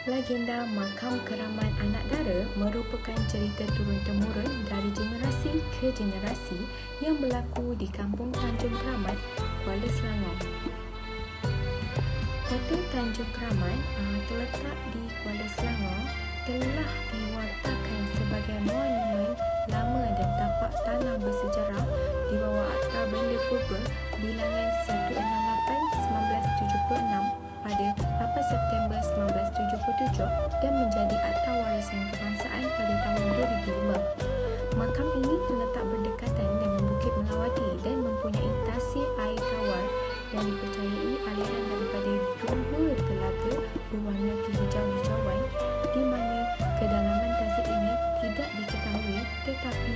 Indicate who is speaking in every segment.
Speaker 1: Legenda Makam Keramat Anak Dara merupakan cerita turun-temurun dari generasi ke generasi yang berlaku di Kampung Tanjung Keramat, Kuala Selangor. Kota Tanjung Keramat terletak di Kuala Selangor telah diwartakan sebagai monumen lama dan tapak tanah bersejarah di bawah Akta Benda Purba bilangan 168/1976 pada 8 September 1977 dan menjadi Akta Warisan Kebangsaan pada tahun 2005. Makam ini terletak berdekatan dengan Bukit Melawati dan mempunyai tasik air tawar yang dipercayai aliran daripada dua telaga berwarna kehijau-hijauan di mana kedalaman tasik ini tidak diketahui tetapi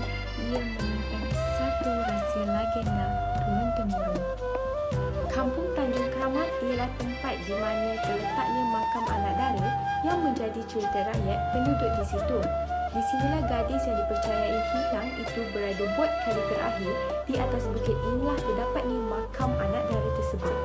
Speaker 1: ia menyimpan satu rahsia legenda turun-temurun. Kampung Tanjung Keramat ialah tempat di mana terletaknya makam anak dara yang menjadi cerita rakyat penduduk di situ. Di sinilah gadis yang dipercayai hilang itu berada buat kali terakhir. Di atas bukit inilah terdapatnya makam anak dara tersebut.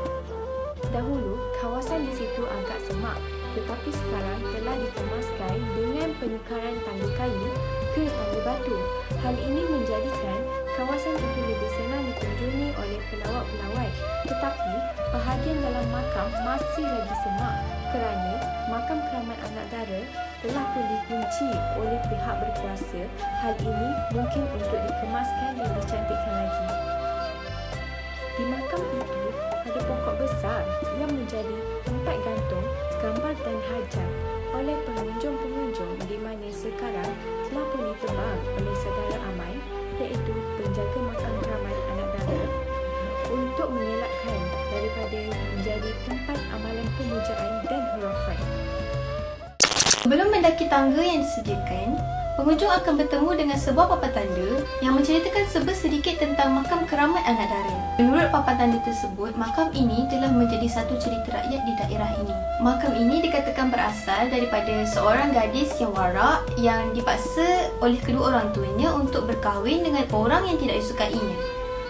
Speaker 1: Dahulu, kawasan di situ agak semak, tetapi sekarang telah dikemaskan dengan penukaran tangga kayu ke tangga batu. Hal ini menjadikan kawasan itu lebih senang dikunjungi oleh pelawat-pelawat. Tetapi, bahagian dalam makam masih lagi semak kerana makam keramat anak dara telah pun dikunci oleh pihak berkuasa. Hal ini mungkin untuk dikemaskan dan dicantikkan lagi. Di makam itu ada pokok besar yang menjadi tempat gantung gambar dan hajat oleh pengunjung-pengunjung di mana sekarang telah pun ditebang oleh saudara Aman iaitu penjaga makam keramat anak dara untuk mengelakkan daripada menjadi tempat amalan pemujaan dan hurafat.
Speaker 2: Sebelum mendaki tangga yang disediakan, pengunjung akan bertemu dengan sebuah papan tanda yang menceritakan sedikit tentang makam keramat anak dara. Menurut papan tanda tersebut, makam ini telah menjadi satu cerita rakyat di daerah ini. Makam ini dikatakan berasal daripada seorang gadis yang warak yang dipaksa oleh kedua orang tuanya untuk berkahwin dengan orang yang tidak disukainya.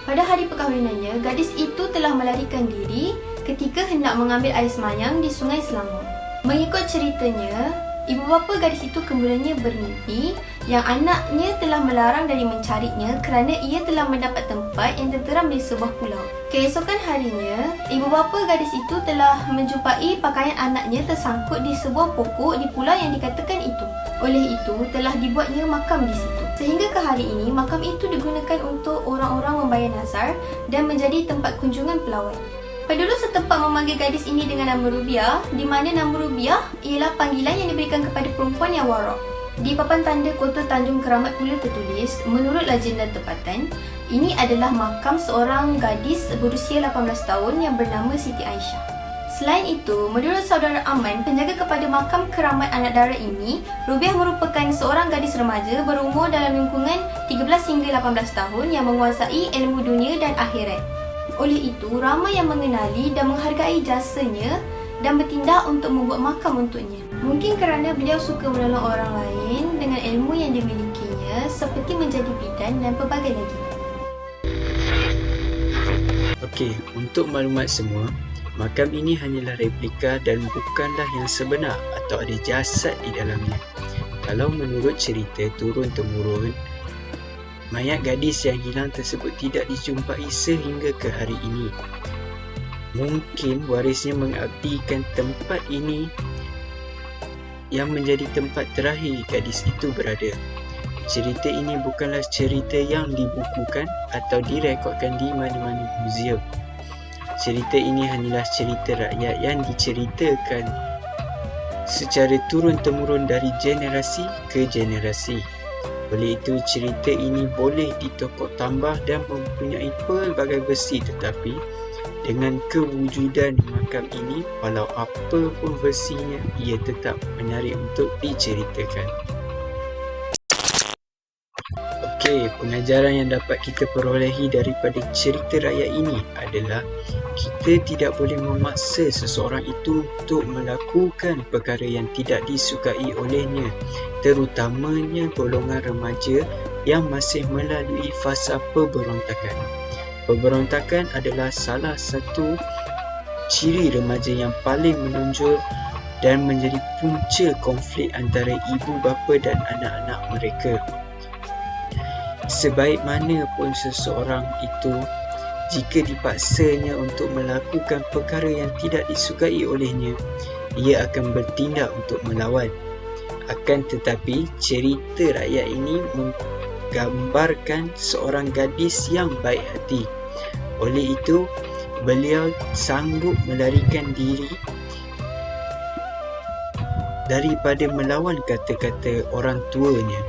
Speaker 2: Pada hari perkahwinannya, gadis itu telah melarikan diri ketika hendak mengambil air semayang di Sungai Selangor. Mengikut ceritanya, ibu bapa gadis itu kemudiannya bermimpi yang anaknya telah melarang dari mencarinya kerana ia telah mendapat tempat yang tenteram di sebuah pulau. Keesokan harinya, ibu bapa gadis itu telah menjumpai pakaian anaknya tersangkut di sebuah pokok di pulau yang dikatakan itu. Oleh itu, telah dibuatnya makam di situ. Sehingga ke hari ini, makam itu digunakan untuk orang-orang membayar nazar dan menjadi tempat kunjungan pelawat. Penduduk setempat memanggil gadis ini dengan nama Rubiah, di mana nama Rubiah ialah panggilan yang diberikan kepada perempuan yang warak. Di papan tanda Kota Tanjung Keramat pula tertulis, menurut legenda tempatan, ini adalah makam seorang gadis berusia 18 tahun yang bernama Siti Aisyah. Selain itu, menurut saudara Aman, penjaga kepada makam keramat anak dara ini, Rubiah merupakan seorang gadis remaja berumur dalam lingkungan 13 hingga 18 tahun yang menguasai ilmu dunia dan akhirat. Oleh itu, ramai yang mengenali dan menghargai jasanya dan bertindak untuk membuat makam untuknya. Mungkin kerana beliau suka menolong orang lain dengan ilmu yang dimilikinya seperti menjadi bidan dan pelbagai lagi.
Speaker 3: Okey, untuk maklumat semua, makam ini hanyalah replika dan bukanlah yang sebenar atau ada jasad di dalamnya. Kalau menurut cerita turun-temurun, mayat gadis yang hilang tersebut tidak dijumpai sehingga ke hari ini. Mungkin warisnya mengabdikan tempat ini yang menjadi tempat terakhir gadis itu berada. Cerita ini bukanlah cerita yang dibukukan atau direkodkan di mana-mana muzium. Cerita ini hanyalah cerita rakyat yang diceritakan secara turun-temurun dari generasi ke generasi. Oleh itu, cerita ini boleh ditokok tambah dan mempunyai pelbagai versi, tetapi dengan kewujudan makam ini, walau apa pun versinya, ia tetap menarik untuk diceritakan. Okey, pengajaran yang dapat kita perolehi daripada cerita rakyat ini adalah kita tidak boleh memaksa seseorang itu untuk melakukan perkara yang tidak disukai olehnya, terutamanya golongan remaja yang masih melalui fasa pemberontakan. Pemberontakan adalah salah satu ciri remaja yang paling menonjol dan menjadi punca konflik antara ibu bapa dan anak-anak mereka. Sebaik mana pun seseorang itu, jika dipaksanya untuk melakukan perkara yang tidak disukai olehnya, ia akan bertindak untuk melawan. Akan tetapi, cerita rakyat ini menggambarkan seorang gadis yang baik hati. Oleh itu, beliau sanggup melarikan diri daripada melawan kata-kata orang tuanya.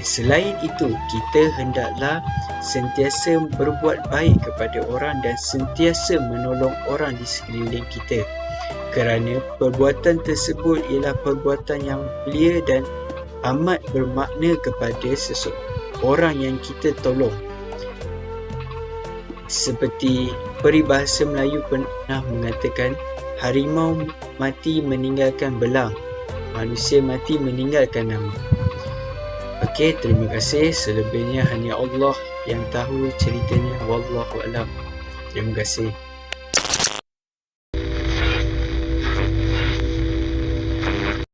Speaker 3: Selain itu, kita hendaklah sentiasa berbuat baik kepada orang dan sentiasa menolong orang di sekeliling kita, kerana perbuatan tersebut ialah perbuatan yang mulia dan amat bermakna kepada seseorang yang kita tolong. Seperti peribahasa Melayu pernah mengatakan, harimau mati meninggalkan belang, manusia mati meninggalkan nama. Terima kasih. Selebihnya hanya Allah yang tahu ceritanya. Wallahu a'lam. Terima kasih.